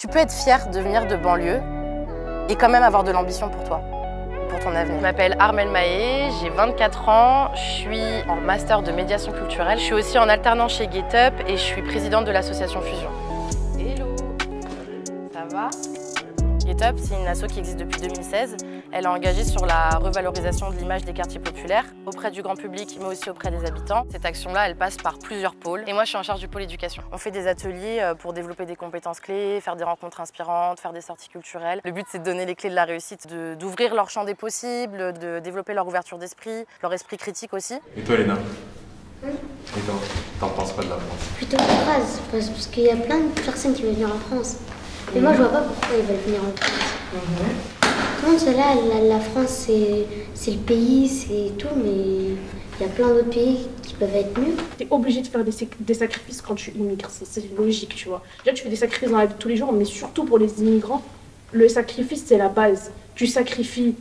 Tu peux être fier de venir de banlieue et quand même avoir de l'ambition pour toi, pour ton avenir. Je m'appelle Armelle Mahé, j'ai 24 ans, je suis en master de médiation culturelle. Je suis aussi en alternance chez GetUp et je suis présidente de l'association Fusion. Hello, ça va? GetUp, c'est une asso qui existe depuis 2016. Elle est engagée sur la revalorisation de l'image des quartiers populaires, auprès du grand public, mais aussi auprès des habitants. Cette action-là, elle passe par plusieurs pôles. Et moi, je suis en charge du pôle éducation. On fait des ateliers pour développer des compétences clés, faire des rencontres inspirantes, faire des sorties culturelles. Le but, c'est de donner les clés de la réussite, d'ouvrir leur champ des possibles, de développer leur ouverture d'esprit, leur esprit critique aussi. Et toi, Léna? Oui. Et toi, t'en penses pas de la France? Plutôt une phrase, parce qu'il y a plein de personnes qui veulent venir en France. Et moi, je vois pas pourquoi ils veulent venir en France. Tout le monde sait là, la France, c'est le pays, c'est tout, mais il y a plein d'autres pays qui peuvent être mieux. Tu es obligé de faire des sacrifices quand tu immigres, c'est logique, tu vois. Déjà, tu fais des sacrifices dans la vie de tous les jours, mais surtout pour les immigrants, le sacrifice, c'est la base. Tu sacrifies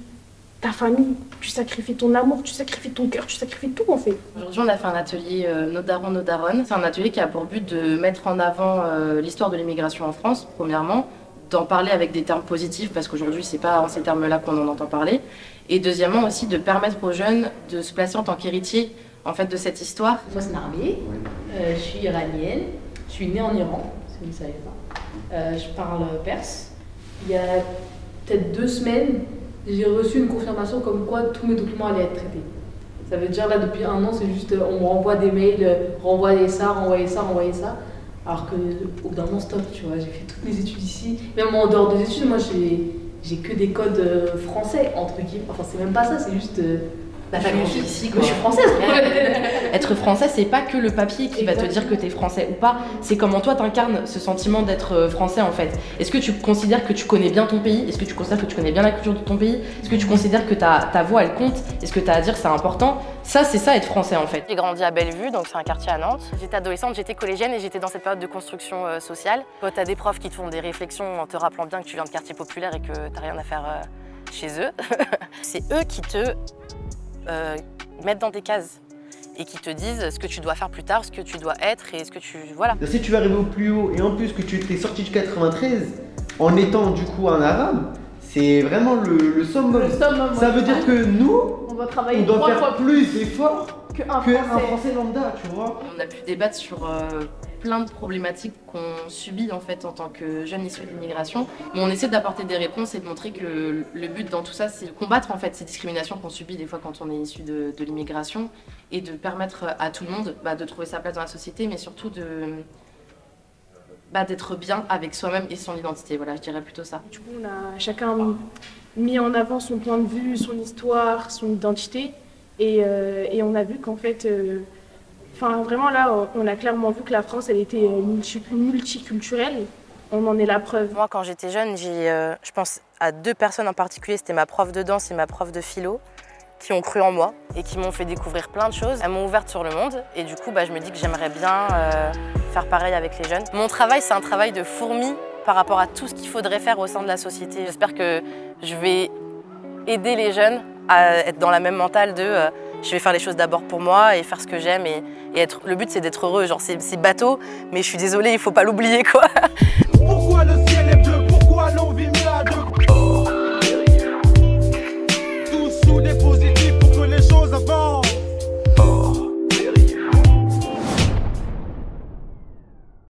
ta famille, tu sacrifies ton amour, tu sacrifies ton cœur, tu sacrifies tout en fait. Aujourd'hui, on a fait un atelier Nos darons, nos daronnes. C'est un atelier qui a pour but de mettre en avant l'histoire de l'immigration en France, premièrement, d'en parler avec des termes positifs, parce qu'aujourd'hui, c'est pas en ces termes-là qu'on en entend parler. Et deuxièmement aussi, de permettre aux jeunes de se placer en tant qu'héritiers en fait, de cette histoire. Moi, c'est Narmé, je suis iranienne, je suis née en Iran, si vous ne savez pas. Je parle perse. Il y a peut-être 2 semaines, j'ai reçu une confirmation comme quoi tous mes documents allaient être traités. Ça veut dire là, depuis 1 an, c'est juste on me renvoie des mails, renvoyez ça, renvoyez ça, renvoyez ça. Alors qu'au bout d'un moment, stop, tu vois, j'ai fait toutes mes études ici. Même en dehors des études, moi, j'ai que des codes français, entre guillemets. Enfin, c'est même pas ça, c'est juste... je suis ici, quoi. Je suis française. Être français, c'est pas que le papier qui va te dire que t'es français ou pas, c'est comment toi t'incarnes ce sentiment d'être français en fait. Est-ce que tu considères que tu connais bien ton pays? Est-ce que tu considères que tu connais bien la culture de ton pays? Est-ce que tu considères que ta voix elle compte? Est-ce que t'as à dire c'est important? Ça, c'est ça être français en fait. J'ai grandi à Bellevue, donc c'est un quartier à Nantes. J'étais adolescente, j'étais collégienne et j'étais dans cette période de construction sociale. Quand t'as des profs qui te font des réflexions en te rappelant bien que tu viens de quartier populaire et que t'as rien à faire chez eux, c'est eux qui te mettre dans des cases et qui te disent ce que tu dois faire plus tard, ce que tu dois être et ce que tu... Voilà. Si tu vas arriver au plus haut et en plus que tu étais sorti du 93 en étant du coup un arabe, c'est vraiment le summum. Ça veut dire que nous, on doit travailler on doit 3 faire fois plus d'efforts qu'un Français lambda, tu vois. On a pu débattre sur plein de problématiques qu'on subit en fait en tant que jeunes issus de l'immigration, mais on essaie d'apporter des réponses et de montrer que le but dans tout ça, c'est de combattre en fait ces discriminations qu'on subit des fois quand on est issu de l'immigration et de permettre à tout le monde de trouver sa place dans la société, mais surtout d'être bien avec soi-même et son identité. Voilà, je dirais plutôt ça. Du coup, on a chacun mis en avant son point de vue, son histoire, son identité, et on a vu qu'en fait, vraiment là, on a clairement vu que la France, elle était multiculturelle. On en est la preuve. Moi, quand j'étais jeune, je pense à 2 personnes en particulier. C'était ma prof de danse et ma prof de philo, qui ont cru en moi et qui m'ont fait découvrir plein de choses. Elles m'ont ouverte sur le monde et du coup, je me dis que j'aimerais bien faire pareil avec les jeunes. Mon travail, c'est un travail de fourmi par rapport à tout ce qu'il faudrait faire au sein de la société. J'espère que je vais aider les jeunes à être dans la même mentale de je vais faire les choses d'abord pour moi et faire ce que j'aime et être. Le but, c'est d'être heureux. Genre, c'est bateau, mais je suis désolée, il faut pas l'oublier, quoi. Pourquoi le ciel est bleu?